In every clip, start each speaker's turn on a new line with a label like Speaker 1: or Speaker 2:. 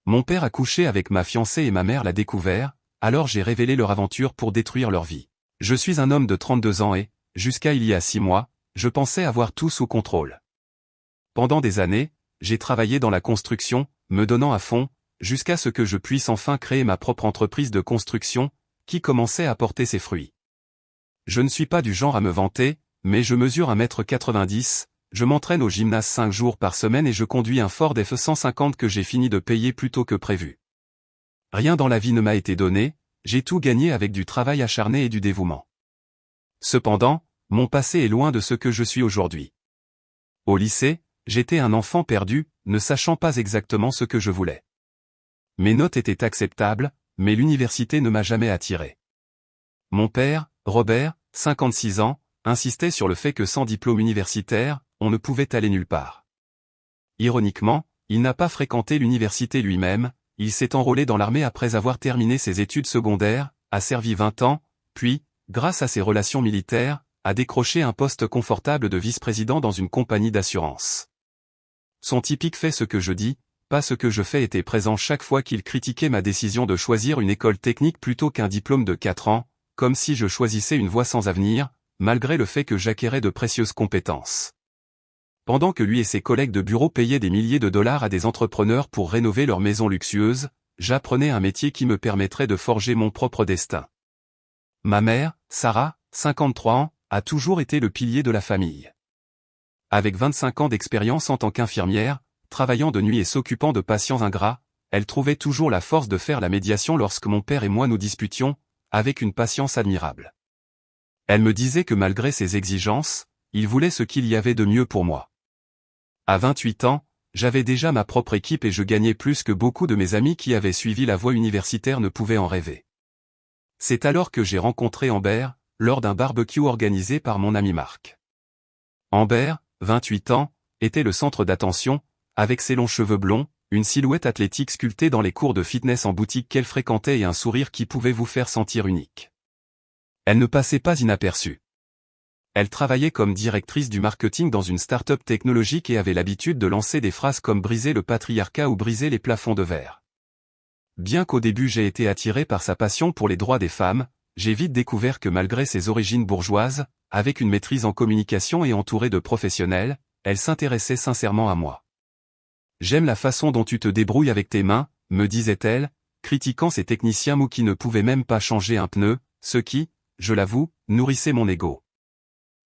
Speaker 1: Mon père a couché avec ma fiancée et ma mère l'a découvert, alors j'ai révélé leur aventure pour détruire leur vie. Je suis un homme de 32 ans et, jusqu'à il y a 6 mois, je pensais avoir tout sous contrôle. Pendant des années, j'ai travaillé dans la construction, me donnant à fond, jusqu'à ce que je puisse enfin créer ma propre entreprise de construction, qui commençait à porter ses fruits. Je ne suis pas du genre à me vanter, mais je mesure 1,90 m, je m'entraîne au gymnase 5 jours par semaine et je conduis un Ford F-150 que j'ai fini de payer plus tôt que prévu. Rien dans la vie ne m'a été donné, j'ai tout gagné avec du travail acharné et du dévouement. Cependant, mon passé est loin de ce que je suis aujourd'hui. Au lycée, j'étais un enfant perdu, ne sachant pas exactement ce que je voulais. Mes notes étaient acceptables, mais l'université ne m'a jamais attiré. Mon père, Robert, 56 ans, insistait sur le fait que sans diplôme universitaire, on ne pouvait aller nulle part. Ironiquement, il n'a pas fréquenté l'université lui-même, il s'est enrôlé dans l'armée après avoir terminé ses études secondaires, a servi 20 ans, puis, grâce à ses relations militaires, a décroché un poste confortable de vice-président dans une compagnie d'assurance. Son typique fait ce que je dis, pas ce que je fais était présent chaque fois qu'il critiquait ma décision de choisir une école technique plutôt qu'un diplôme de 4 ans, comme si je choisissais une voie sans avenir, malgré le fait que j'acquérais de précieuses compétences. Pendant que lui et ses collègues de bureau payaient des milliers de dollars à des entrepreneurs pour rénover leur maison luxueuse, j'apprenais un métier qui me permettrait de forger mon propre destin. Ma mère, Sarah, 53 ans, a toujours été le pilier de la famille. Avec 25 ans d'expérience en tant qu'infirmière, travaillant de nuit et s'occupant de patients ingrats, elle trouvait toujours la force de faire la médiation lorsque mon père et moi nous disputions, avec une patience admirable. Elle me disait que malgré ses exigences, il voulait ce qu'il y avait de mieux pour moi. À 28 ans, j'avais déjà ma propre équipe et je gagnais plus que beaucoup de mes amis qui avaient suivi la voie universitaire ne pouvaient en rêver. C'est alors que j'ai rencontré Amber, lors d'un barbecue organisé par mon ami Marc. Amber, 28 ans, était le centre d'attention, avec ses longs cheveux blonds, une silhouette athlétique sculptée dans les cours de fitness en boutique qu'elle fréquentait et un sourire qui pouvait vous faire sentir unique. Elle ne passait pas inaperçue. Elle travaillait comme directrice du marketing dans une start-up technologique et avait l'habitude de lancer des phrases comme briser le patriarcat ou briser les plafonds de verre. Bien qu'au début j'ai été attiré par sa passion pour les droits des femmes, j'ai vite découvert que malgré ses origines bourgeoises, avec une maîtrise en communication et entourée de professionnels, elle s'intéressait sincèrement à moi. « J'aime la façon dont tu te débrouilles avec tes mains », me disait-elle, critiquant ces techniciens mous qui ne pouvaient même pas changer un pneu, ce qui, je l'avoue, nourrissait mon ego.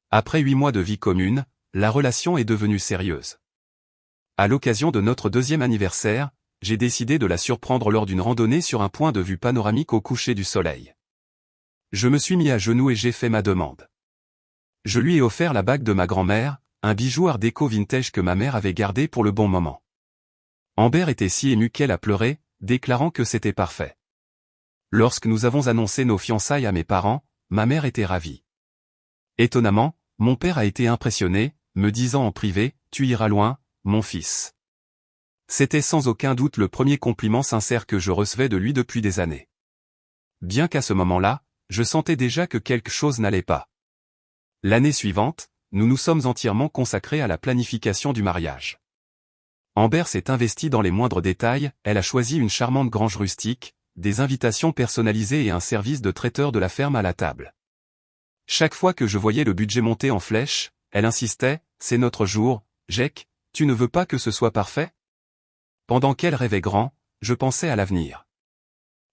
Speaker 1: Après 8 mois de vie commune, la relation est devenue sérieuse. À l'occasion de notre 2e anniversaire, j'ai décidé de la surprendre lors d'une randonnée sur un point de vue panoramique au coucher du soleil. Je me suis mis à genoux et j'ai fait ma demande. Je lui ai offert la bague de ma grand-mère, un bijou art déco vintage que ma mère avait gardé pour le bon moment. Amber était si émue qu'elle a pleuré, déclarant que c'était parfait. Lorsque nous avons annoncé nos fiançailles à mes parents, ma mère était ravie. Étonnamment, mon père a été impressionné, me disant en privé, « Tu iras loin, mon fils. » C'était sans aucun doute le premier compliment sincère que je recevais de lui depuis des années. Bien qu'à ce moment-là, je sentais déjà que quelque chose n'allait pas. L'année suivante, nous nous sommes entièrement consacrés à la planification du mariage. Amber s'est investie dans les moindres détails, elle a choisi une charmante grange rustique, des invitations personnalisées et un service de traiteur de la ferme à la table. Chaque fois que je voyais le budget monter en flèche, elle insistait, « C'est notre jour, Jack, tu ne veux pas que ce soit parfait ?» Pendant qu'elle rêvait grand, je pensais à l'avenir.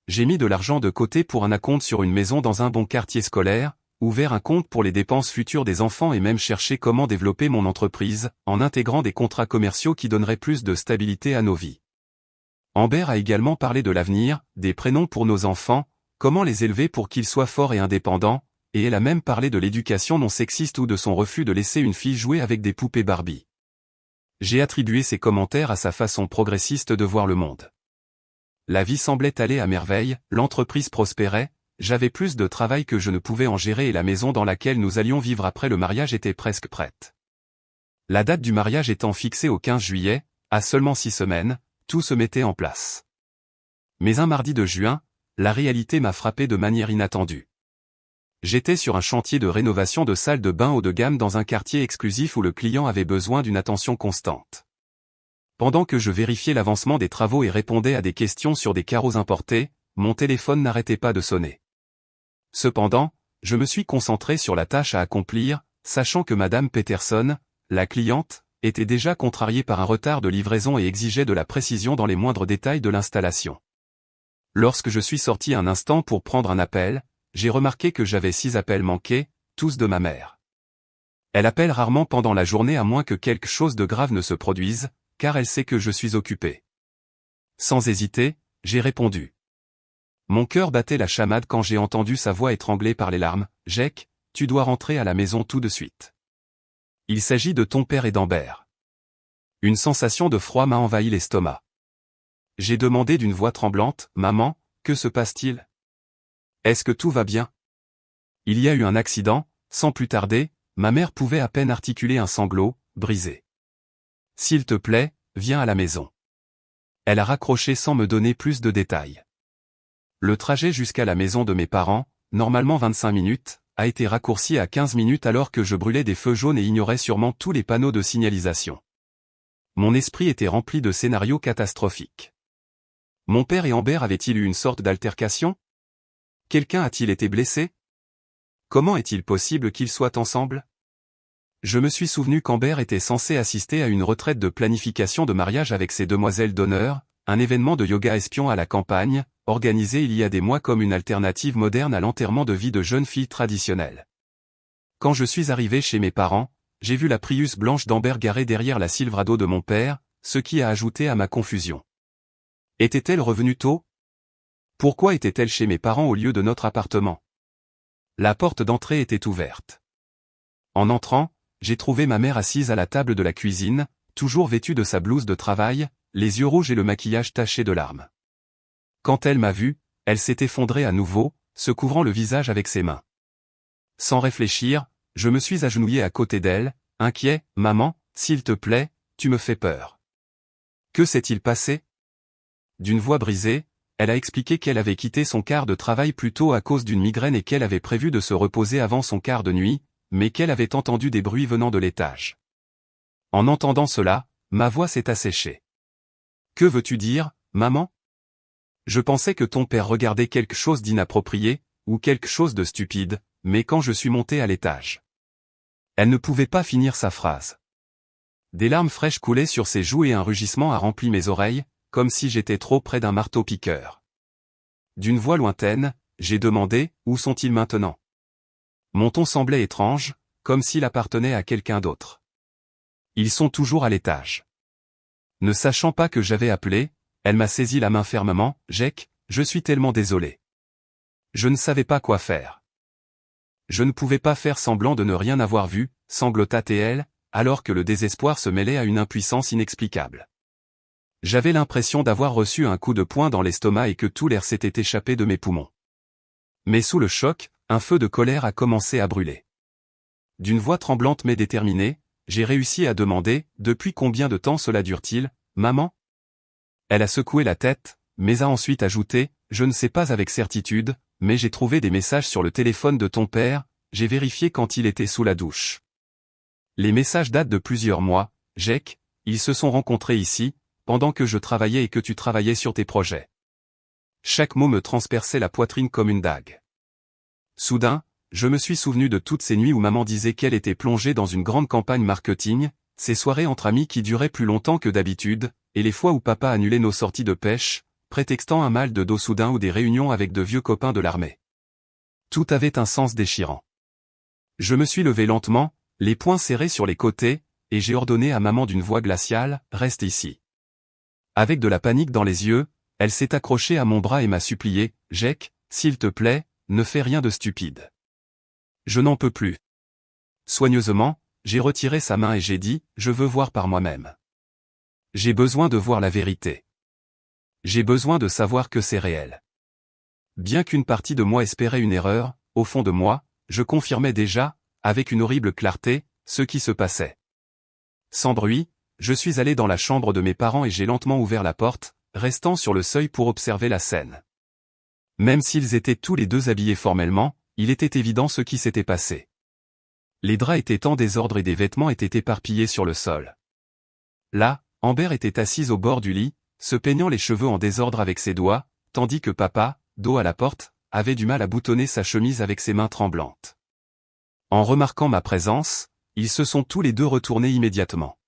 Speaker 1: J'ai mis de l'argent de côté pour un acompte sur une maison dans un bon quartier scolaire, ouvert un compte pour les dépenses futures des enfants et même cherché comment développer mon entreprise, en intégrant des contrats commerciaux qui donneraient plus de stabilité à nos vies. Amber a également parlé de l'avenir, des prénoms pour nos enfants, comment les élever pour qu'ils soient forts et indépendants, et elle a même parlé de l'éducation non sexiste ou de son refus de laisser une fille jouer avec des poupées Barbie. J'ai attribué ces commentaires à sa façon progressiste de voir le monde. La vie semblait aller à merveille, l'entreprise prospérait, j'avais plus de travail que je ne pouvais en gérer et la maison dans laquelle nous allions vivre après le mariage était presque prête. La date du mariage étant fixée au 15 juillet, à seulement 6 semaines, tout se mettait en place. Mais un mardi de juin, la réalité m'a frappé de manière inattendue. J'étais sur un chantier de rénovation de salle de bain haut de gamme dans un quartier exclusif où le client avait besoin d'une attention constante. Pendant que je vérifiais l'avancement des travaux et répondais à des questions sur des carreaux importés, mon téléphone n'arrêtait pas de sonner. Cependant, je me suis concentré sur la tâche à accomplir, sachant que Madame Peterson, la cliente, était déjà contrariée par un retard de livraison et exigeait de la précision dans les moindres détails de l'installation. Lorsque je suis sorti un instant pour prendre un appel, j'ai remarqué que j'avais 6 appels manqués, tous de ma mère. Elle appelle rarement pendant la journée à moins que quelque chose de grave ne se produise, car elle sait que je suis occupé. Sans hésiter, j'ai répondu. Mon cœur battait la chamade quand j'ai entendu sa voix étranglée par les larmes. « Jake, tu dois rentrer à la maison tout de suite. Il s'agit de ton père et d'Amber. » Une sensation de froid m'a envahi l'estomac. J'ai demandé d'une voix tremblante, « Maman, que se passe-t-il? Est-ce que tout va bien? » Il y a eu un accident, sans plus tarder, ma mère pouvait à peine articuler un sanglot, brisé. « S'il te plaît, viens à la maison. » Elle a raccroché sans me donner plus de détails. Le trajet jusqu'à la maison de mes parents, normalement 25 minutes, a été raccourci à 15 minutes alors que je brûlais des feux jaunes et ignorais sûrement tous les panneaux de signalisation. Mon esprit était rempli de scénarios catastrophiques. Mon père et Amber avaient-ils eu une sorte d'altercation? Quelqu'un a-t-il été blessé? Comment est-il possible qu'ils soient ensemble? Je me suis souvenu qu'Amber était censée assister à une retraite de planification de mariage avec ses demoiselles d'honneur, un événement de yoga espion à la campagne, organisé il y a des mois comme une alternative moderne à l'enterrement de vie de jeune fille traditionnelle. Quand je suis arrivé chez mes parents, j'ai vu la Prius blanche d'Amber garée derrière la Silverado de mon père, ce qui a ajouté à ma confusion. Était-elle revenue tôt? Pourquoi était-elle chez mes parents au lieu de notre appartement? La porte d'entrée était ouverte. En entrant, j'ai trouvé ma mère assise à la table de la cuisine, toujours vêtue de sa blouse de travail, les yeux rouges et le maquillage taché de larmes. Quand elle m'a vu, elle s'est effondrée à nouveau, se couvrant le visage avec ses mains. Sans réfléchir, je me suis agenouillé à côté d'elle, inquiet. « Maman, s'il te plaît, tu me fais peur. » Que s'est-il passé? D'une voix brisée, elle a expliqué qu'elle avait quitté son quart de travail plus tôt à cause d'une migraine et qu'elle avait prévu de se reposer avant son quart de nuit, mais qu'elle avait entendu des bruits venant de l'étage. En entendant cela, ma voix s'est asséchée. « Que veux-tu dire, maman? Je pensais que ton père regardait quelque chose d'inapproprié, ou quelque chose de stupide, mais quand je suis monté à l'étage. » Elle ne pouvait pas finir sa phrase. Des larmes fraîches coulaient sur ses joues et un rugissement a rempli mes oreilles, comme si j'étais trop près d'un marteau-piqueur. D'une voix lointaine, j'ai demandé, « Où sont-ils maintenant? » Mon ton semblait étrange, comme s'il appartenait à quelqu'un d'autre. « Ils sont toujours à l'étage. » Ne sachant pas que j'avais appelé, elle m'a saisi la main fermement. « Jake, je suis tellement désolé. Je ne savais pas quoi faire. » Je ne pouvais pas faire semblant de ne rien avoir vu, sanglota-t-elle, alors que le désespoir se mêlait à une impuissance inexplicable. J'avais l'impression d'avoir reçu un coup de poing dans l'estomac et que tout l'air s'était échappé de mes poumons. Mais sous le choc, un feu de colère a commencé à brûler. D'une voix tremblante mais déterminée, j'ai réussi à demander, « Depuis combien de temps cela dure-t-il, maman ?» Elle a secoué la tête, mais a ensuite ajouté, « Je ne sais pas avec certitude, mais j'ai trouvé des messages sur le téléphone de ton père, j'ai vérifié quand il était sous la douche. Les messages datent de plusieurs mois, Jake, ils se sont rencontrés ici, pendant que je travaillais et que tu travaillais sur tes projets. » Chaque mot me transperçait la poitrine comme une dague. Soudain, je me suis souvenu de toutes ces nuits où maman disait qu'elle était plongée dans une grande campagne marketing, ces soirées entre amis qui duraient plus longtemps que d'habitude, et les fois où papa annulait nos sorties de pêche, prétextant un mal de dos soudain ou des réunions avec de vieux copains de l'armée. Tout avait un sens déchirant. Je me suis levé lentement, les poings serrés sur les côtés, et j'ai ordonné à maman d'une voix glaciale, « Reste ici. » Avec de la panique dans les yeux, elle s'est accrochée à mon bras et m'a supplié, « Jake, s'il te plaît, ne fais rien de stupide. Je n'en peux plus. » Soigneusement, j'ai retiré sa main et j'ai dit, « Je veux voir par moi-même. J'ai besoin de voir la vérité. J'ai besoin de savoir que c'est réel. » Bien qu'une partie de moi espérait une erreur, au fond de moi, je confirmais déjà, avec une horrible clarté, ce qui se passait. Sans bruit, je suis allé dans la chambre de mes parents et j'ai lentement ouvert la porte, restant sur le seuil pour observer la scène. Même s'ils étaient tous les deux habillés formellement, il était évident ce qui s'était passé. Les draps étaient en désordre et des vêtements étaient éparpillés sur le sol. Là, Amber était assise au bord du lit, se peignant les cheveux en désordre avec ses doigts, tandis que papa, dos à la porte, avait du mal à boutonner sa chemise avec ses mains tremblantes. En remarquant ma présence, ils se sont tous les deux retournés immédiatement.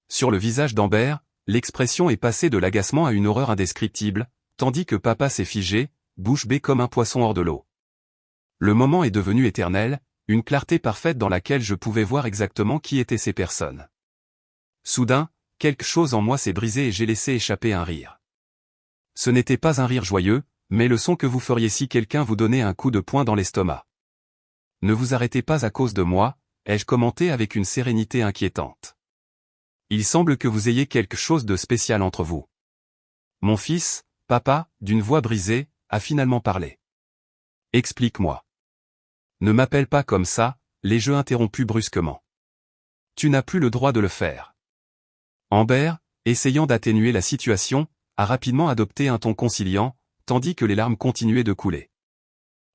Speaker 1: Sur le visage d'Amber, l'expression est passée de l'agacement à une horreur indescriptible, tandis que papa s'est figé, bouche bée comme un poisson hors de l'eau. Le moment est devenu éternel, une clarté parfaite dans laquelle je pouvais voir exactement qui étaient ces personnes. Soudain, quelque chose en moi s'est brisé et j'ai laissé échapper un rire. Ce n'était pas un rire joyeux, mais le son que vous feriez si quelqu'un vous donnait un coup de poing dans l'estomac. Ne vous arrêtez pas à cause de moi, ai-je commenté avec une sérénité inquiétante. Il semble que vous ayez quelque chose de spécial entre vous. Mon fils, papa, d'une voix brisée, a finalement parlé. Explique-moi. Ne m'appelle pas comme ça, l'ai-je interrompu brusquement. Tu n'as plus le droit de le faire. Amber, essayant d'atténuer la situation, a rapidement adopté un ton conciliant, tandis que les larmes continuaient de couler.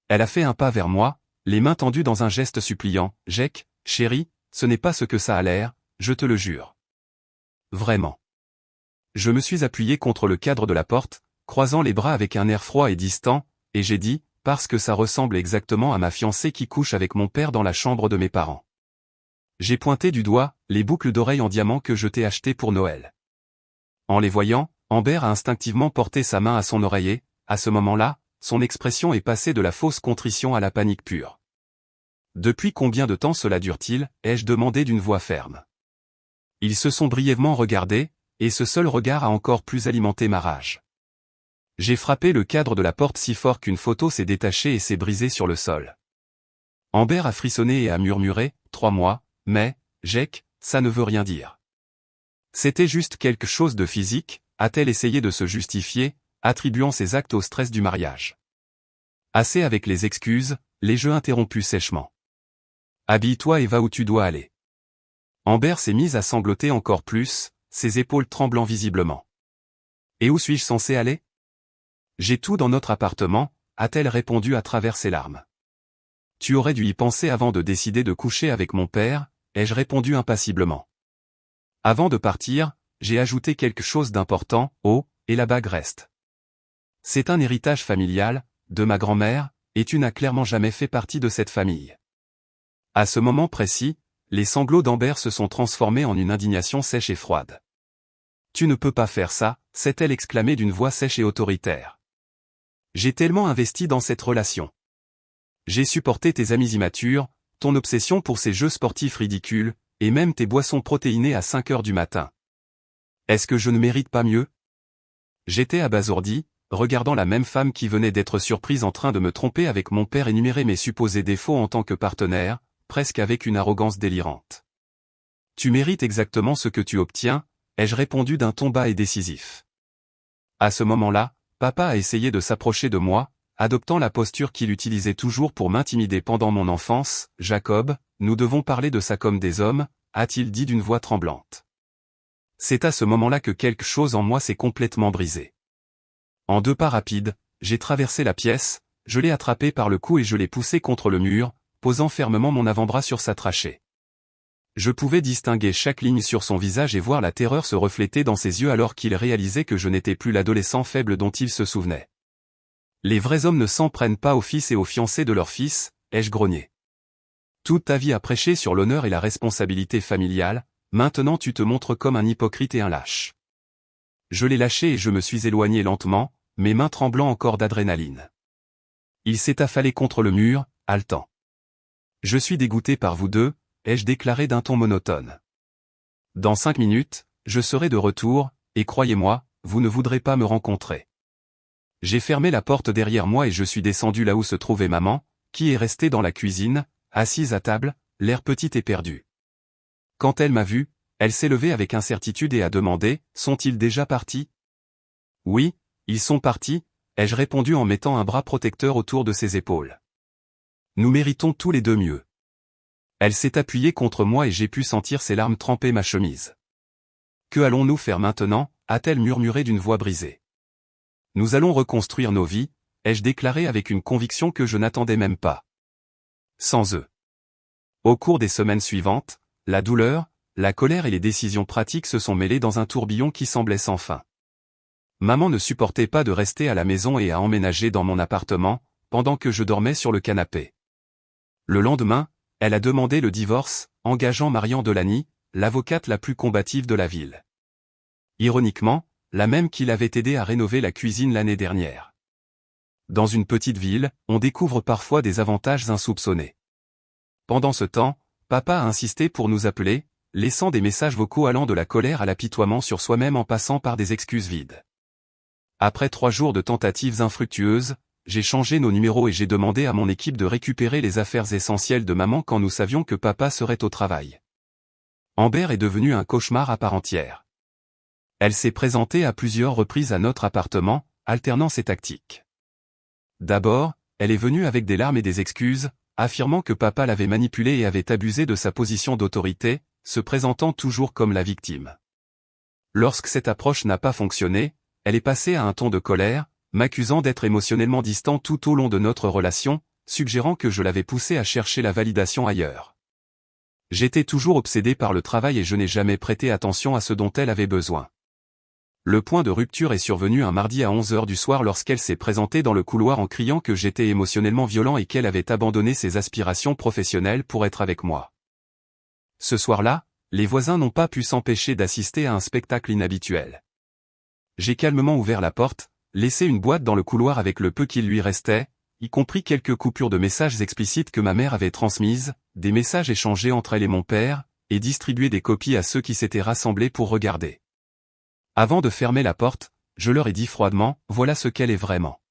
Speaker 1: Elle a fait un pas vers moi, les mains tendues dans un geste suppliant. « Jake, chérie, ce n'est pas ce que ça a l'air, je te le jure. » Vraiment. Je me suis appuyé contre le cadre de la porte, croisant les bras avec un air froid et distant, et j'ai dit, parce que ça ressemble exactement à ma fiancée qui couche avec mon père dans la chambre de mes parents. J'ai pointé du doigt les boucles d'oreilles en diamant que je t'ai achetées pour Noël. En les voyant, Amber a instinctivement porté sa main à son oreiller. À ce moment-là, son expression est passée de la fausse contrition à la panique pure. Depuis combien de temps cela dure-t-il, ai-je demandé d'une voix ferme. Ils se sont brièvement regardés, et ce seul regard a encore plus alimenté ma rage. J'ai frappé le cadre de la porte si fort qu'une photo s'est détachée et s'est brisée sur le sol. Amber a frissonné et a murmuré, 3 mois, mais, Jake, ça ne veut rien dire. C'était juste quelque chose de physique, a-t-elle essayé de se justifier, attribuant ses actes au stress du mariage. Assez avec les excuses, les jeux interrompus sèchement. Habille-toi et va où tu dois aller. Amber s'est mise à sangloter encore plus, ses épaules tremblant visiblement. Et où suis-je censé aller? J'ai tout dans notre appartement, a-t-elle répondu à travers ses larmes. Tu aurais dû y penser avant de décider de coucher avec mon père, ai-je répondu impassiblement. Avant de partir, j'ai ajouté quelque chose d'important, oh, et la bague reste. C'est un héritage familial, de ma grand-mère, et tu n'as clairement jamais fait partie de cette famille. À ce moment précis, les sanglots d'Amber se sont transformés en une indignation sèche et froide. Tu ne peux pas faire ça, s'est-elle exclamée d'une voix sèche et autoritaire. J'ai tellement investi dans cette relation. J'ai supporté tes amis immatures, ton obsession pour ces jeux sportifs ridicules, et même tes boissons protéinées à 5 heures du matin. Est-ce que je ne mérite pas mieux? J'étais abasourdi, regardant la même femme qui venait d'être surprise en train de me tromper avec mon père énumérer mes supposés défauts en tant que partenaire, presque avec une arrogance délirante. Tu mérites exactement ce que tu obtiens, ai-je répondu d'un ton bas et décisif. À ce moment-là, papa a essayé de s'approcher de moi, adoptant la posture qu'il utilisait toujours pour m'intimider pendant mon enfance. Jacob, nous devons parler de ça comme des hommes, a-t-il dit d'une voix tremblante. C'est à ce moment-là que quelque chose en moi s'est complètement brisé. En 2 pas rapides, j'ai traversé la pièce, je l'ai attrapé par le cou et je l'ai poussé contre le mur, posant fermement mon avant-bras sur sa trachée. Je pouvais distinguer chaque ligne sur son visage et voir la terreur se refléter dans ses yeux alors qu'il réalisait que je n'étais plus l'adolescent faible dont il se souvenait. Les vrais hommes ne s'en prennent pas aux fils et aux fiancés de leurs fils, ai-je grogné. Toute ta vie à prêcher sur l'honneur et la responsabilité familiale, maintenant tu te montres comme un hypocrite et un lâche. Je l'ai lâché et je me suis éloigné lentement, mes mains tremblant encore d'adrénaline. Il s'est affalé contre le mur, haletant. Je suis dégoûté par vous deux, ai-je déclaré d'un ton monotone. Dans 5 minutes, je serai de retour, et croyez-moi, vous ne voudrez pas me rencontrer. J'ai fermé la porte derrière moi et je suis descendu là où se trouvait maman, qui est restée dans la cuisine, assise à table, l'air petite et perdue. Quand elle m'a vu, elle s'est levée avec incertitude et a demandé, sont-ils déjà partis? Oui, ils sont partis, ai-je répondu en mettant un bras protecteur autour de ses épaules. Nous méritons tous les deux mieux. Elle s'est appuyée contre moi et j'ai pu sentir ses larmes tremper ma chemise. Que allons-nous faire maintenant, a-t-elle murmuré d'une voix brisée. Nous allons reconstruire nos vies, ai-je déclaré avec une conviction que je n'attendais même pas. Sans eux. Au cours des semaines suivantes, la douleur, la colère et les décisions pratiques se sont mêlées dans un tourbillon qui semblait sans fin. Maman ne supportait pas de rester à la maison et a emménagé dans mon appartement, pendant que je dormais sur le canapé. Le lendemain, elle a demandé le divorce, engageant Marian Delany, l'avocate la plus combative de la ville. Ironiquement, la même qui l'avait aidé à rénover la cuisine l'année dernière. Dans une petite ville, on découvre parfois des avantages insoupçonnés. Pendant ce temps, papa a insisté pour nous appeler, laissant des messages vocaux allant de la colère à l'apitoiement sur soi-même en passant par des excuses vides. Après 3 jours de tentatives infructueuses, j'ai changé nos numéros et j'ai demandé à mon équipe de récupérer les affaires essentielles de maman quand nous savions que papa serait au travail. Amber est devenue un cauchemar à part entière. Elle s'est présentée à plusieurs reprises à notre appartement, alternant ses tactiques. D'abord, elle est venue avec des larmes et des excuses, affirmant que papa l'avait manipulée et avait abusé de sa position d'autorité, se présentant toujours comme la victime. Lorsque cette approche n'a pas fonctionné, elle est passée à un ton de colère, m'accusant d'être émotionnellement distant tout au long de notre relation, suggérant que je l'avais poussée à chercher la validation ailleurs. J'étais toujours obsédé par le travail et je n'ai jamais prêté attention à ce dont elle avait besoin. Le point de rupture est survenu un mardi à 11 h du soir lorsqu'elle s'est présentée dans le couloir en criant que j'étais émotionnellement violent et qu'elle avait abandonné ses aspirations professionnelles pour être avec moi. Ce soir-là, les voisins n'ont pas pu s'empêcher d'assister à un spectacle inhabituel. J'ai calmement ouvert la porte, laissé une boîte dans le couloir avec le peu qu'il lui restait, y compris quelques coupures de messages explicites que ma mère avait transmises, des messages échangés entre elle et mon père, et distribué des copies à ceux qui s'étaient rassemblés pour regarder. Avant de fermer la porte, je leur ai dit froidement, voilà ce qu'elle est vraiment.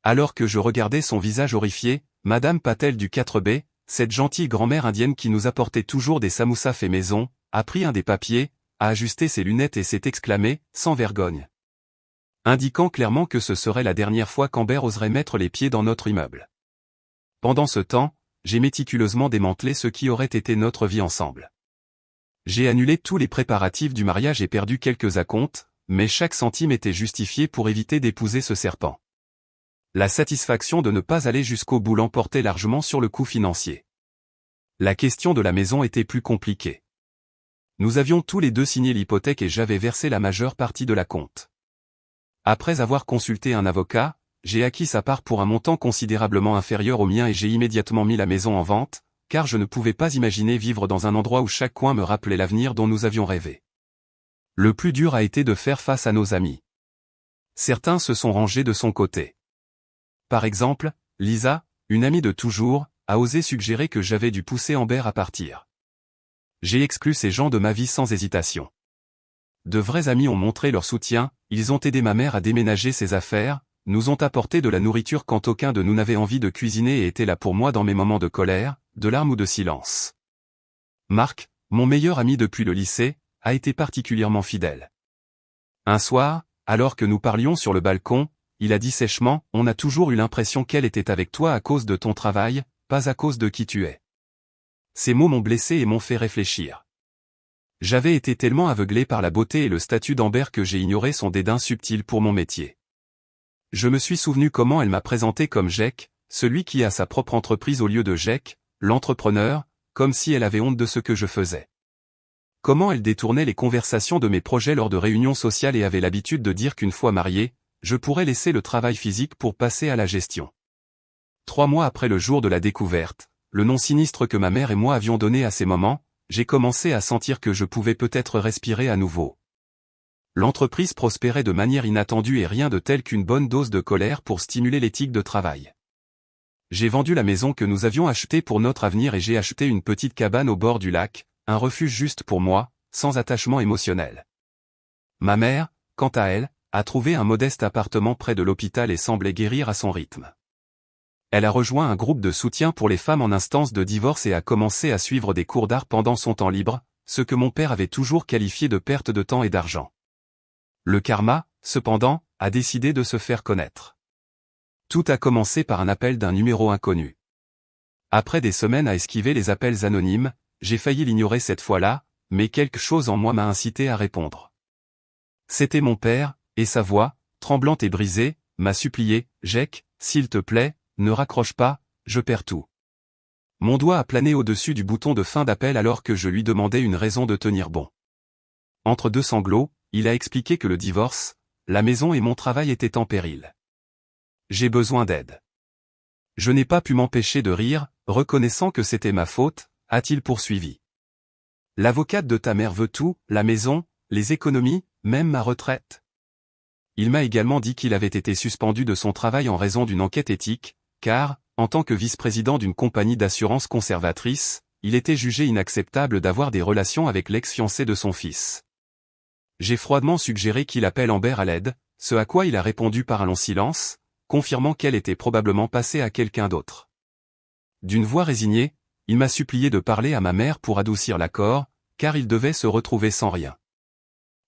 Speaker 1: Alors que je regardais son visage horrifié, Madame Patel du 4B, cette gentille grand-mère indienne qui nous apportait toujours des samoussas faits maison, a pris un des papiers, a ajusté ses lunettes et s'est exclamé, sans vergogne. Indiquant clairement que ce serait la dernière fois qu'Amber oserait mettre les pieds dans notre immeuble. Pendant ce temps, j'ai méticuleusement démantelé ce qui aurait été notre vie ensemble. J'ai annulé tous les préparatifs du mariage et perdu quelques acomptes, mais chaque centime était justifié pour éviter d'épouser ce serpent. La satisfaction de ne pas aller jusqu'au bout l'emportait largement sur le coût financier. La question de la maison était plus compliquée. Nous avions tous les deux signé l'hypothèque et j'avais versé la majeure partie de la compte. Après avoir consulté un avocat, j'ai acquis sa part pour un montant considérablement inférieur au mien et j'ai immédiatement mis la maison en vente, car je ne pouvais pas imaginer vivre dans un endroit où chaque coin me rappelait l'avenir dont nous avions rêvé. Le plus dur a été de faire face à nos amis. Certains se sont rangés de son côté. Par exemple, Lisa, une amie de toujours, a osé suggérer que j'avais dû pousser Amber à partir. J'ai exclu ces gens de ma vie sans hésitation. De vrais amis ont montré leur soutien, ils ont aidé ma mère à déménager ses affaires, nous ont apporté de la nourriture quand aucun de nous n'avait envie de cuisiner et étaient là pour moi dans mes moments de colère, de larmes ou de silence. Marc, mon meilleur ami depuis le lycée, a été particulièrement fidèle. Un soir, alors que nous parlions sur le balcon, il a dit sèchement, on a toujours eu l'impression qu'elle était avec toi à cause de ton travail, pas à cause de qui tu es. Ces mots m'ont blessé et m'ont fait réfléchir. J'avais été tellement aveuglé par la beauté et le statut d'Amber que j'ai ignoré son dédain subtil pour mon métier. Je me suis souvenu comment elle m'a présenté comme Jack, celui qui a sa propre entreprise au lieu de Jack, l'entrepreneur, comme si elle avait honte de ce que je faisais. Comment elle détournait les conversations de mes projets lors de réunions sociales et avait l'habitude de dire qu'une fois marié, je pourrais laisser le travail physique pour passer à la gestion. 3 mois après le jour de la découverte, le nom sinistre que ma mère et moi avions donné à ces moments, j'ai commencé à sentir que je pouvais peut-être respirer à nouveau. L'entreprise prospérait de manière inattendue et rien de tel qu'une bonne dose de colère pour stimuler l'éthique de travail. J'ai vendu la maison que nous avions achetée pour notre avenir et j'ai acheté une petite cabane au bord du lac, un refuge juste pour moi, sans attachement émotionnel. Ma mère, quant à elle, a trouvé un modeste appartement près de l'hôpital et semblait guérir à son rythme. Elle a rejoint un groupe de soutien pour les femmes en instance de divorce et a commencé à suivre des cours d'art pendant son temps libre, ce que mon père avait toujours qualifié de perte de temps et d'argent. Le karma, cependant, a décidé de se faire connaître. Tout a commencé par un appel d'un numéro inconnu. Après des semaines à esquiver les appels anonymes, j'ai failli l'ignorer cette fois-là, mais quelque chose en moi m'a incité à répondre. C'était mon père, et sa voix, tremblante et brisée, m'a supplié, « Jack, s'il te plaît, ne raccroche pas, je perds tout. » Mon doigt a plané au-dessus du bouton de fin d'appel alors que je lui demandais une raison de tenir bon. Entre deux sanglots, il a expliqué que le divorce, la maison et mon travail étaient en péril. J'ai besoin d'aide. Je n'ai pas pu m'empêcher de rire, reconnaissant que c'était ma faute, a-t-il poursuivi. L'avocate de ta mère veut tout, la maison, les économies, même ma retraite. Il m'a également dit qu'il avait été suspendu de son travail en raison d'une enquête éthique, car, en tant que vice-président d'une compagnie d'assurance conservatrice, il était jugé inacceptable d'avoir des relations avec l'ex-fiancée de son fils. J'ai froidement suggéré qu'il appelle Amber à l'aide, ce à quoi il a répondu par un long silence, confirmant qu'elle était probablement passée à quelqu'un d'autre. D'une voix résignée, il m'a supplié de parler à ma mère pour adoucir l'accord, car il devait se retrouver sans rien.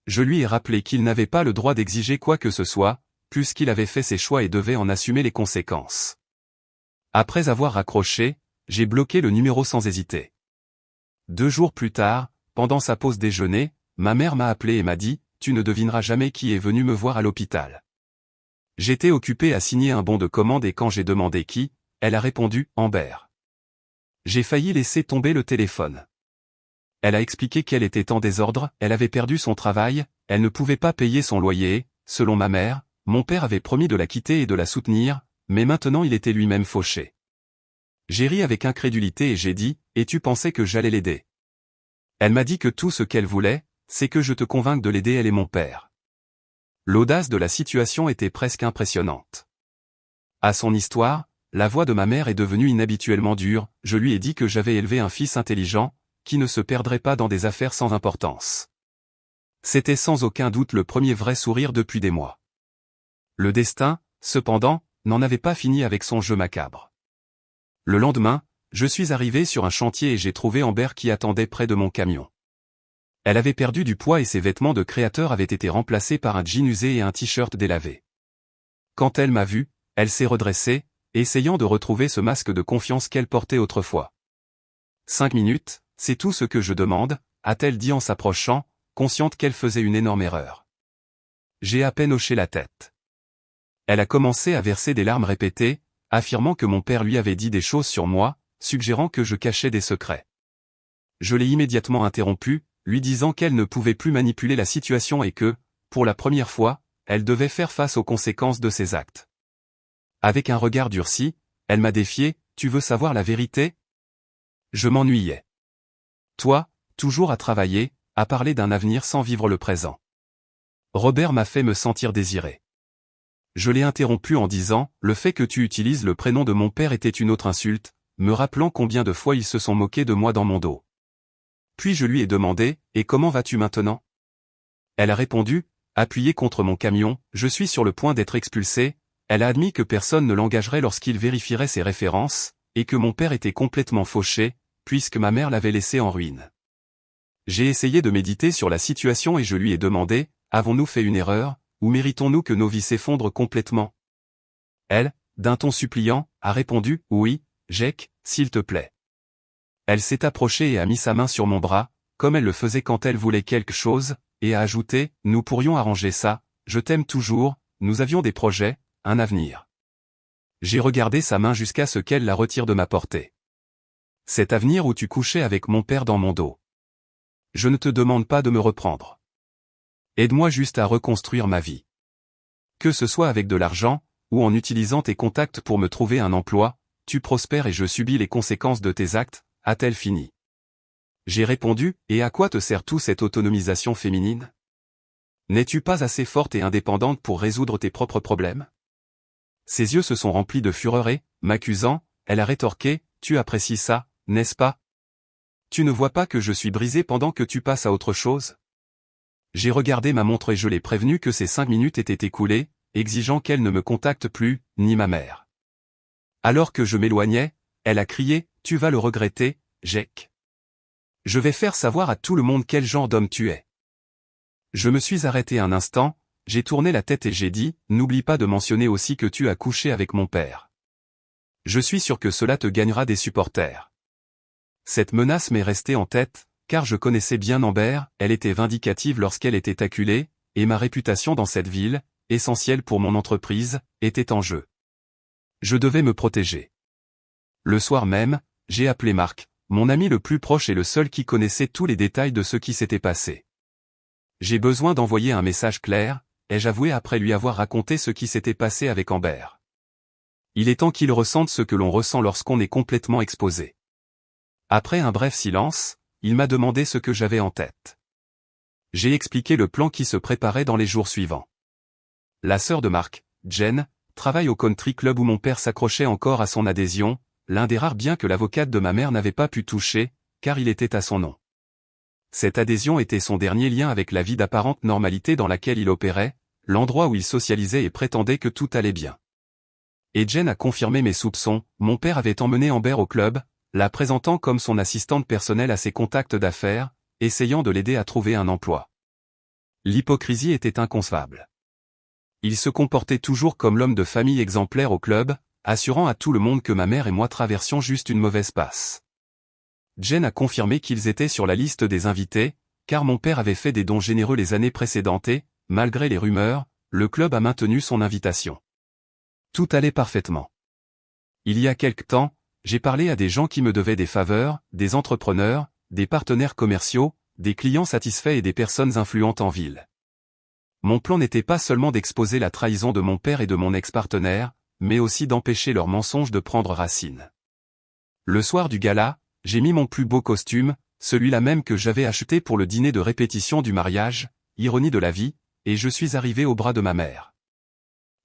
Speaker 1: Je lui ai rappelé qu'il n'avait pas le droit d'exiger quoi que ce soit, puisqu'il avait fait ses choix et devait en assumer les conséquences. Après avoir raccroché, j'ai bloqué le numéro sans hésiter. 2 jours plus tard, pendant sa pause déjeuner, ma mère m'a appelé et m'a dit « Tu ne devineras jamais qui est venu me voir à l'hôpital ». J'étais occupé à signer un bon de commande et quand j'ai demandé qui, elle a répondu « Amber ». J'ai failli laisser tomber le téléphone. Elle a expliqué qu'elle était en désordre, elle avait perdu son travail, elle ne pouvait pas payer son loyer et, selon ma mère, mon père avait promis de la quitter et de la soutenir, mais maintenant il était lui-même fauché. J'ai ri avec incrédulité et j'ai dit « Et tu pensais que j'allais l'aider ?» Elle m'a dit que tout ce qu'elle voulait, c'est que je te convainque de l'aider elle et mon père. L'audace de la situation était presque impressionnante. À son histoire, la voix de ma mère est devenue inhabituellement dure, je lui ai dit que j'avais élevé un fils intelligent, qui ne se perdrait pas dans des affaires sans importance. C'était sans aucun doute le premier vrai sourire depuis des mois. Le destin, cependant, n'en avait pas fini avec son jeu macabre. Le lendemain, je suis arrivé sur un chantier et j'ai trouvé Amber qui attendait près de mon camion. Elle avait perdu du poids et ses vêtements de créateur avaient été remplacés par un jean usé et un t-shirt délavé. Quand elle m'a vu, elle s'est redressée, essayant de retrouver ce masque de confiance qu'elle portait autrefois. 5 minutes, c'est tout ce que je demande, a-t-elle dit en s'approchant, consciente qu'elle faisait une énorme erreur. J'ai à peine hoché la tête. Elle a commencé à verser des larmes répétées, affirmant que mon père lui avait dit des choses sur moi, suggérant que je cachais des secrets. Je l'ai immédiatement interrompue, lui disant qu'elle ne pouvait plus manipuler la situation et que, pour la première fois, elle devait faire face aux conséquences de ses actes. Avec un regard durci, elle m'a défié, « Tu veux savoir la vérité ?» Je m'ennuyais. Toi, toujours à travailler, à parler d'un avenir sans vivre le présent. Robert m'a fait me sentir désiré. Je l'ai interrompu en disant, « Le fait que tu utilises le prénom de mon père était une autre insulte, me rappelant combien de fois ils se sont moqués de moi dans mon dos. » Puis je lui ai demandé, « Et comment vas-tu maintenant ?» Elle a répondu, appuyée contre mon camion, « Je suis sur le point d'être expulsée. » Elle a admis que personne ne l'engagerait lorsqu'il vérifierait ses références, et que mon père était complètement fauché, puisque ma mère l'avait laissé en ruine. J'ai essayé de méditer sur la situation et je lui ai demandé, « Avons-nous fait une erreur, ou méritons-nous que nos vies s'effondrent complètement ?» Elle, d'un ton suppliant, a répondu, « Oui, Jake, s'il te plaît. » Elle s'est approchée et a mis sa main sur mon bras, comme elle le faisait quand elle voulait quelque chose, et a ajouté, « Nous pourrions arranger ça, je t'aime toujours, nous avions des projets, un avenir. » J'ai regardé sa main jusqu'à ce qu'elle la retire de ma portée. « Cet avenir où tu couchais avec mon père dans mon dos. Je ne te demande pas de me reprendre. Aide-moi juste à reconstruire ma vie. Que ce soit avec de l'argent, ou en utilisant tes contacts pour me trouver un emploi, tu prospères et je subis les conséquences de tes actes, a-t-elle fini. J'ai répondu, et à quoi te sert tout cette autonomisation féminine? N'es-tu pas assez forte et indépendante pour résoudre tes propres problèmes? Ses yeux se sont remplis de fureur et, m'accusant, elle a rétorqué, tu apprécies ça, n'est-ce pas? Tu ne vois pas que je suis brisé pendant que tu passes à autre chose? J'ai regardé ma montre et je l'ai prévenue que ces 5 minutes étaient écoulées, exigeant qu'elle ne me contacte plus, ni ma mère. Alors que je m'éloignais, elle a crié, tu vas le regretter, Jake. Je vais faire savoir à tout le monde quel genre d'homme tu es. Je me suis arrêté un instant, j'ai tourné la tête et j'ai dit, n'oublie pas de mentionner aussi que tu as couché avec mon père. Je suis sûr que cela te gagnera des supporters. Cette menace m'est restée en tête, car je connaissais bien Amber, elle était vindicative lorsqu'elle était acculée, et ma réputation dans cette ville, essentielle pour mon entreprise, était en jeu. Je devais me protéger. Le soir même, J'ai appelé Marc, mon ami le plus proche et le seul qui connaissait tous les détails de ce qui s'était passé. J'ai besoin d'envoyer un message clair, ai-je avoué après lui avoir raconté ce qui s'était passé avec Amber. Il est temps qu'il ressente ce que l'on ressent lorsqu'on est complètement exposé. Après un bref silence, il m'a demandé ce que j'avais en tête. J'ai expliqué le plan qui se préparait dans les jours suivants. La sœur de Marc, Jen, travaille au country club où mon père s'accrochait encore à son adhésion, l'un des rares biens que l'avocate de ma mère n'avait pas pu toucher, car il était à son nom. Cette adhésion était son dernier lien avec la vie d'apparente normalité dans laquelle il opérait, l'endroit où il socialisait et prétendait que tout allait bien. Et Jen a confirmé mes soupçons, mon père avait emmené Amber au club, la présentant comme son assistante personnelle à ses contacts d'affaires, essayant de l'aider à trouver un emploi. L'hypocrisie était inconcevable. Il se comportait toujours comme l'homme de famille exemplaire au club, assurant à tout le monde que ma mère et moi traversions juste une mauvaise passe. Jen a confirmé qu'ils étaient sur la liste des invités, car mon père avait fait des dons généreux les années précédentes et, malgré les rumeurs, le club a maintenu son invitation. Tout allait parfaitement. Il y a quelque temps, j'ai parlé à des gens qui me devaient des faveurs, des entrepreneurs, des partenaires commerciaux, des clients satisfaits et des personnes influentes en ville. Mon plan n'était pas seulement d'exposer la trahison de mon père et de mon ex-partenaire, mais aussi d'empêcher leurs mensonges de prendre racine. Le soir du gala, j'ai mis mon plus beau costume, celui-là même que j'avais acheté pour le dîner de répétition du mariage, ironie de la vie, et je suis arrivé au bras de ma mère.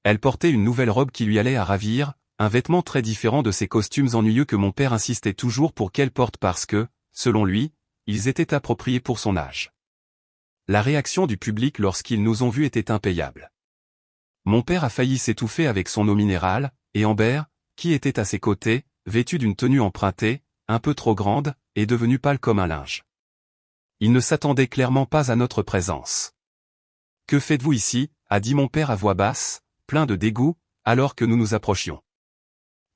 Speaker 1: Elle portait une nouvelle robe qui lui allait à ravir, un vêtement très différent de ces costumes ennuyeux que mon père insistait toujours pour qu'elle porte parce que, selon lui, ils étaient appropriés pour son âge. La réaction du public lorsqu'ils nous ont vus était impayable. Mon père a failli s'étouffer avec son eau minérale, et Amber, qui était à ses côtés, vêtue d'une tenue empruntée, un peu trop grande, est devenue pâle comme un linge. Il ne s'attendait clairement pas à notre présence. « Que faites-vous ici » a dit mon père à voix basse, plein de dégoût, alors que nous nous approchions.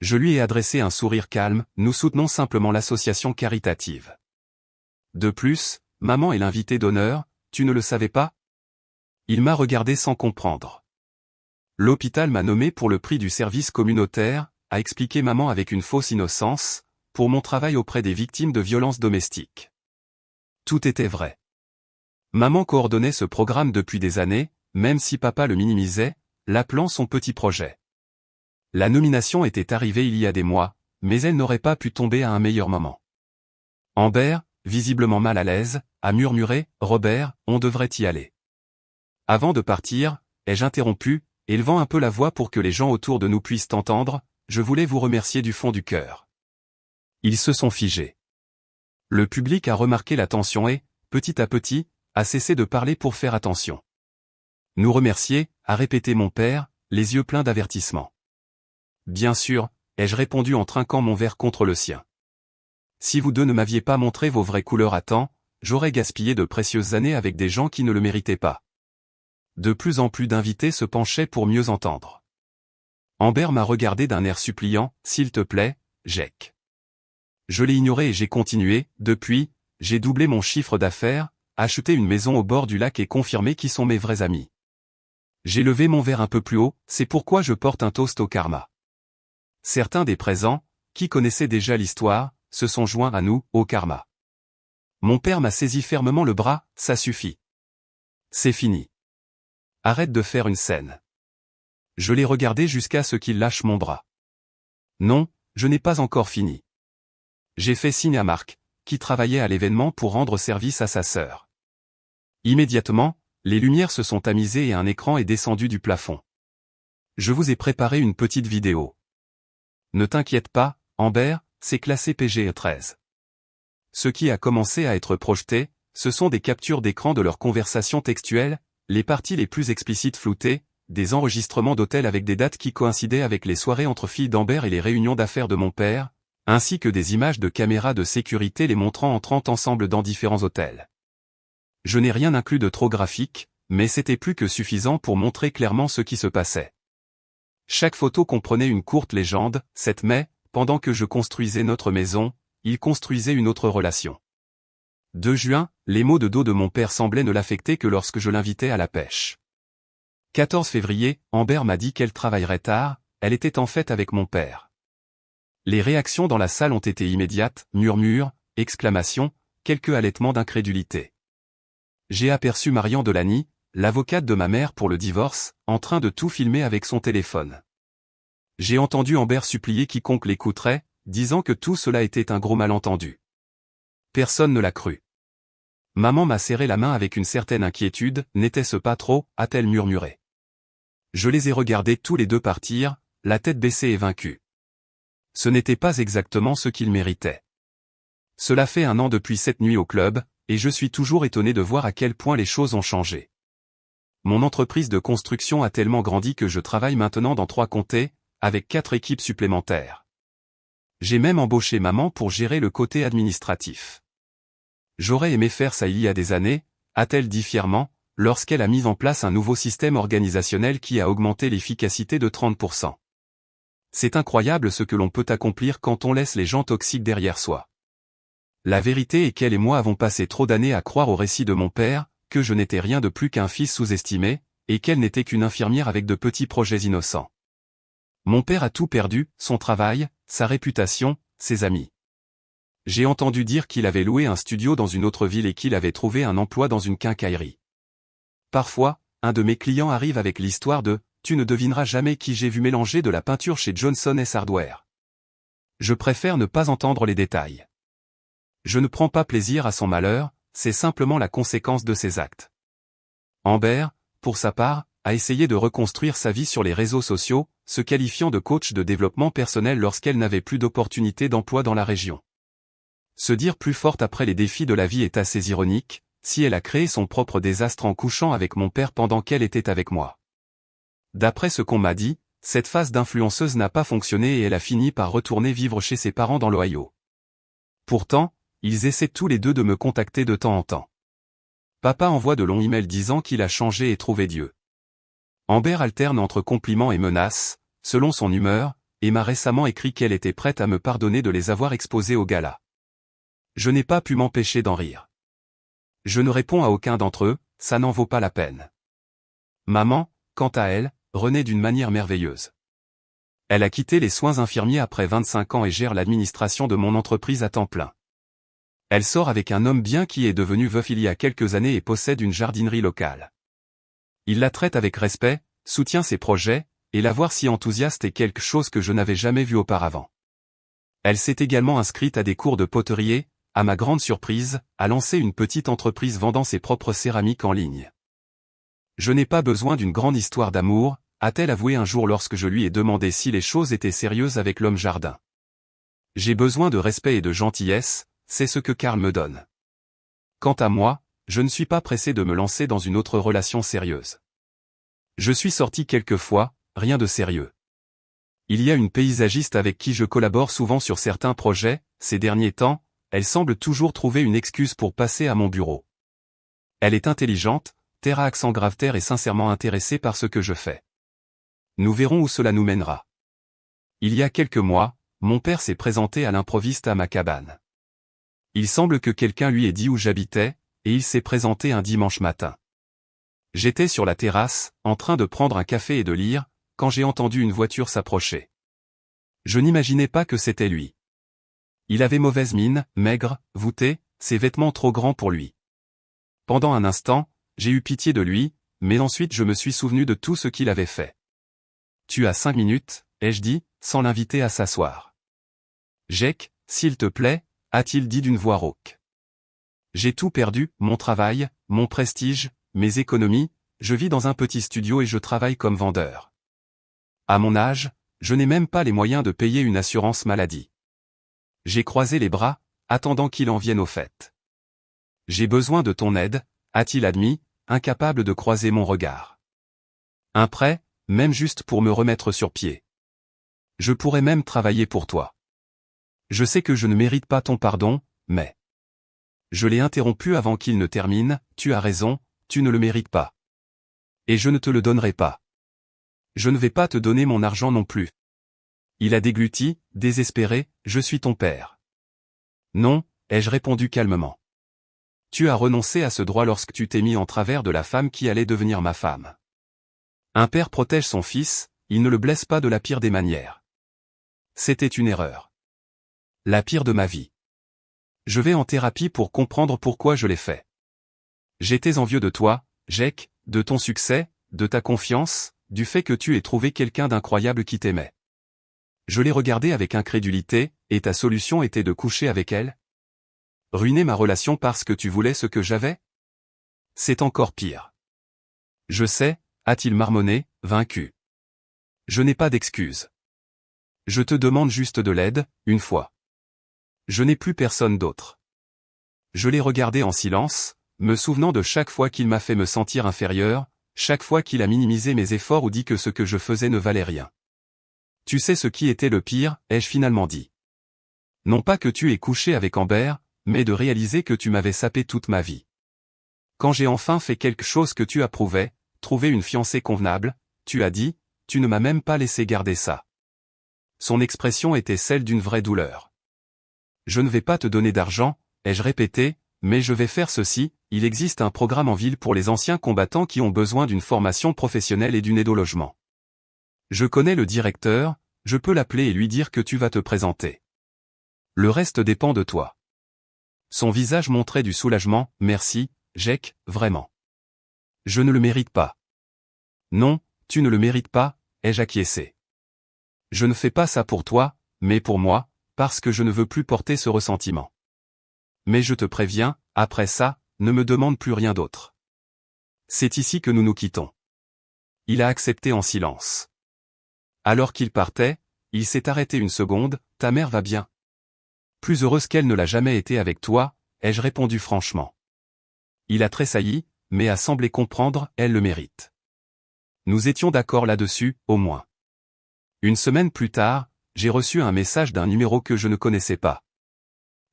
Speaker 1: Je lui ai adressé un sourire calme, nous soutenons simplement l'association caritative. De plus, maman est l'invitée d'honneur, tu ne le savais pas ? Il m'a regardé sans comprendre. L'hôpital m'a nommé pour le prix du service communautaire, a expliqué maman avec une fausse innocence, pour mon travail auprès des victimes de violences domestiques. Tout était vrai. Maman coordonnait ce programme depuis des années, même si papa le minimisait, l'appelant son petit projet. La nomination était arrivée il y a des mois, mais elle n'aurait pas pu tomber à un meilleur moment. Amber, visiblement mal à l'aise, a murmuré « Robert, on devrait y aller ». Avant de partir, ai-je interrompu, élevant un peu la voix pour que les gens autour de nous puissent entendre, je voulais vous remercier du fond du cœur. Ils se sont figés. Le public a remarqué la tension et, petit à petit, a cessé de parler pour faire attention. Nous remercier, a répété mon père, les yeux pleins d'avertissement. Bien sûr, ai-je répondu en trinquant mon verre contre le sien. Si vous deux ne m'aviez pas montré vos vraies couleurs à temps, j'aurais gaspillé de précieuses années avec des gens qui ne le méritaient pas. De plus en plus d'invités se penchaient pour mieux entendre. Amber m'a regardé d'un air suppliant, « S'il te plaît, Jack. » Je l'ai ignoré et j'ai continué, depuis, j'ai doublé mon chiffre d'affaires, acheté une maison au bord du lac et confirmé qui sont mes vrais amis. J'ai levé mon verre un peu plus haut, c'est pourquoi je porte un toast au karma. Certains des présents, qui connaissaient déjà l'histoire, se sont joints à nous, au karma. Mon père m'a saisi fermement le bras, ça suffit. C'est fini. Arrête de faire une scène. Je l'ai regardé jusqu'à ce qu'il lâche mon bras. Non, je n'ai pas encore fini. J'ai fait signe à Marc, qui travaillait à l'événement pour rendre service à sa sœur. Immédiatement, les lumières se sont tamisées et un écran est descendu du plafond. Je vous ai préparé une petite vidéo. Ne t'inquiète pas, Amber, c'est classé PG-13. Ce qui a commencé à être projeté, ce sont des captures d'écran de leurs conversations textuelles, les parties les plus explicites floutées, des enregistrements d'hôtels avec des dates qui coïncidaient avec les soirées entre filles d'Amber et les réunions d'affaires de mon père, ainsi que des images de caméras de sécurité les montrant entrant ensemble dans différents hôtels. Je n'ai rien inclus de trop graphique, mais c'était plus que suffisant pour montrer clairement ce qui se passait. Chaque photo comprenait une courte légende, 7 mai, pendant que je construisais notre maison, il construisait une autre relation. 2 juin, les maux de dos de mon père semblaient ne l'affecter que lorsque je l'invitais à la pêche. 14 février, Amber m'a dit qu'elle travaillerait tard, elle était en fête avec mon père. Les réactions dans la salle ont été immédiates, murmures, exclamations, quelques halètements d'incrédulité. J'ai aperçu Marian Delany, l'avocate de ma mère pour le divorce, en train de tout filmer avec son téléphone. J'ai entendu Amber supplier quiconque l'écouterait, disant que tout cela était un gros malentendu. Personne ne l'a cru. Maman m'a serré la main avec une certaine inquiétude, n'était-ce pas trop, a-t-elle murmuré. Je les ai regardés tous les deux partir, la tête baissée et vaincue. Ce n'était pas exactement ce qu'ils méritaient. Cela fait 1 an depuis cette nuit au club, et je suis toujours étonné de voir à quel point les choses ont changé. Mon entreprise de construction a tellement grandi que je travaille maintenant dans 3 comtés, avec 4 équipes supplémentaires. J'ai même embauché maman pour gérer le côté administratif. J'aurais aimé faire ça il y a des années, a-t-elle dit fièrement, lorsqu'elle a mis en place un nouveau système organisationnel qui a augmenté l'efficacité de 30%. C'est incroyable ce que l'on peut accomplir quand on laisse les gens toxiques derrière soi. La vérité est qu'elle et moi avons passé trop d'années à croire au récit de mon père, que je n'étais rien de plus qu'un fils sous-estimé, et qu'elle n'était qu'une infirmière avec de petits projets innocents. Mon père a tout perdu, son travail, sa réputation, ses amis. J'ai entendu dire qu'il avait loué un studio dans une autre ville et qu'il avait trouvé un emploi dans une quincaillerie. Parfois, un de mes clients arrive avec l'histoire de « Tu ne devineras jamais qui j'ai vu mélanger de la peinture chez Johnson & Hardware ». Je préfère ne pas entendre les détails. Je ne prends pas plaisir à son malheur, c'est simplement la conséquence de ses actes. Amber, pour sa part, a essayé de reconstruire sa vie sur les réseaux sociaux, se qualifiant de coach de développement personnel lorsqu'elle n'avait plus d'opportunités d'emploi dans la région. Se dire plus forte après les défis de la vie est assez ironique, si elle a créé son propre désastre en couchant avec mon père pendant qu'elle était avec moi. D'après ce qu'on m'a dit, cette phase d'influenceuse n'a pas fonctionné et elle a fini par retourner vivre chez ses parents dans l'Ohio. Pourtant, ils essaient tous les deux de me contacter de temps en temps. Papa envoie de longs emails disant qu'il a changé et trouvé Dieu. Amber alterne entre compliments et menaces, selon son humeur, et m'a récemment écrit qu'elle était prête à me pardonner de les avoir exposés au gala. Je n'ai pas pu m'empêcher d'en rire. Je ne réponds à aucun d'entre eux, ça n'en vaut pas la peine. Maman, quant à elle, renaît d'une manière merveilleuse. Elle a quitté les soins infirmiers après 25 ans et gère l'administration de mon entreprise à temps plein. Elle sort avec un homme bien qui est devenu veuf il y a quelques années et possède une jardinerie locale. Il la traite avec respect, soutient ses projets, et la voir si enthousiaste est quelque chose que je n'avais jamais vu auparavant. Elle s'est également inscrite à des cours de poterie et, à ma grande surprise, a lancé une petite entreprise vendant ses propres céramiques en ligne. Je n'ai pas besoin d'une grande histoire d'amour, a-t-elle avoué un jour lorsque je lui ai demandé si les choses étaient sérieuses avec l'homme jardin. J'ai besoin de respect et de gentillesse, c'est ce que Karl me donne. Quant à moi, je ne suis pas pressé de me lancer dans une autre relation sérieuse. Je suis sorti quelques fois, rien de sérieux. Il y a une paysagiste avec qui je collabore souvent sur certains projets, ces derniers temps, elle semble toujours trouver une excuse pour passer à mon bureau. Elle est intelligente, terre à accent grave terre et sincèrement intéressée par ce que je fais. Nous verrons où cela nous mènera. Il y a quelques mois, mon père s'est présenté à l'improviste à ma cabane. Il semble que quelqu'un lui ait dit où j'habitais, et il s'est présenté un dimanche matin. J'étais sur la terrasse, en train de prendre un café et de lire, quand j'ai entendu une voiture s'approcher. Je n'imaginais pas que c'était lui. Il avait mauvaise mine, maigre, voûté, ses vêtements trop grands pour lui. Pendant un instant, j'ai eu pitié de lui, mais ensuite je me suis souvenu de tout ce qu'il avait fait. « Tu as 5 minutes, ai-je dit, sans l'inviter à s'asseoir. « Jake, s'il te plaît, a-t-il dit d'une voix rauque. J'ai tout perdu, mon travail, mon prestige, mes économies, je vis dans un petit studio et je travaille comme vendeur. À mon âge, je n'ai même pas les moyens de payer une assurance maladie. J'ai croisé les bras, attendant qu'il en vienne au fait. J'ai besoin de ton aide, a-t-il admis, incapable de croiser mon regard. Un prêt, même juste pour me remettre sur pied. Je pourrais même travailler pour toi. Je sais que je ne mérite pas ton pardon, mais... Je l'ai interrompu avant qu'il ne termine, tu as raison, tu ne le mérites pas. Et je ne te le donnerai pas. Je ne vais pas te donner mon argent non plus. Il a dégluti, désespéré, je suis ton père. Non, ai-je répondu calmement. Tu as renoncé à ce droit lorsque tu t'es mis en travers de la femme qui allait devenir ma femme. Un père protège son fils, il ne le blesse pas de la pire des manières. C'était une erreur. La pire de ma vie. Je vais en thérapie pour comprendre pourquoi je l'ai fait. J'étais envieux de toi, Jake, de ton succès, de ta confiance, du fait que tu aies trouvé quelqu'un d'incroyable qui t'aimait. Je l'ai regardé avec incrédulité, et ta solution était de coucher avec elle? Ruiner ma relation parce que tu voulais ce que j'avais? C'est encore pire. Je sais, a-t-il marmonné, vaincu. Je n'ai pas d'excuse. Je te demande juste de l'aide, une fois. Je n'ai plus personne d'autre. Je l'ai regardé en silence, me souvenant de chaque fois qu'il m'a fait me sentir inférieur, chaque fois qu'il a minimisé mes efforts ou dit que ce que je faisais ne valait rien. Tu sais ce qui était le pire, ai-je finalement dit. Non pas que tu aies couché avec Amber, mais de réaliser que tu m'avais sapé toute ma vie. Quand j'ai enfin fait quelque chose que tu approuvais, trouvé une fiancée convenable, tu as dit, tu ne m'as même pas laissé garder ça. Son expression était celle d'une vraie douleur. Je ne vais pas te donner d'argent, ai-je répété, mais je vais faire ceci, il existe un programme en ville pour les anciens combattants qui ont besoin d'une formation professionnelle et d'une aide au logement. Je connais le directeur, je peux l'appeler et lui dire que tu vas te présenter. Le reste dépend de toi. Son visage montrait du soulagement, merci, Jake, vraiment. Je ne le mérite pas. Non, tu ne le mérites pas, ai-je acquiescé. Je ne fais pas ça pour toi, mais pour moi, parce que je ne veux plus porter ce ressentiment. Mais je te préviens, après ça, ne me demande plus rien d'autre. C'est ici que nous nous quittons. Il a accepté en silence. Alors qu'il partait, il s'est arrêté une seconde, ta mère va bien. Plus heureuse qu'elle ne l'a jamais été avec toi, ai-je répondu franchement. Il a tressailli, mais a semblé comprendre, elle le mérite. Nous étions d'accord là-dessus, au moins. Une semaine plus tard, j'ai reçu un message d'un numéro que je ne connaissais pas.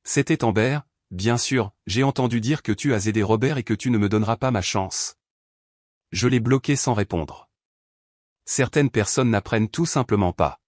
Speaker 1: C'était Amber, bien sûr, j'ai entendu dire que tu as aidé Robert et que tu ne me donneras pas ma chance. Je l'ai bloqué sans répondre. Certaines personnes n'apprennent tout simplement pas.